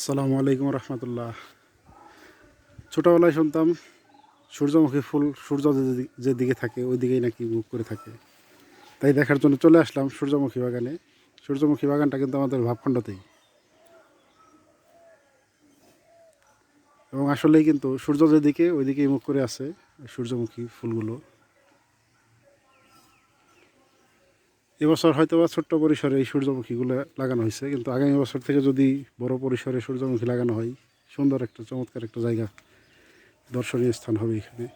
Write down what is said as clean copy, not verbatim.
আসসালামু আলাইকুম রহমতুল্লাহ। ছোটোবেলায় শুনতাম সূর্যমুখী ফুল সূর্য যেদিকে থাকে ওই দিকেই নাকি মুখ করে থাকে। তাই দেখার জন্য চলে আসলাম সূর্যমুখী বাগানে। সূর্যমুখী বাগানটা কিন্তু আমাদের ভাবখণ্ডতেই, এবং আসলেই কিন্তু সূর্য যেদিকে ওই দিকেই মুখ করে আছে সূর্যমুখী ফুলগুলো। এবছর হয়তো বা ছোট্ট পরিসরে এই সূর্যমুখীগুলো লাগানো হয়েছে, কিন্তু আগামী বছর থেকে যদি বড় পরিসরে সূর্যমুখী লাগানো হয়, সুন্দর একটা চমৎকার একটা জায়গা, দর্শনীয় স্থান হবে এখানে।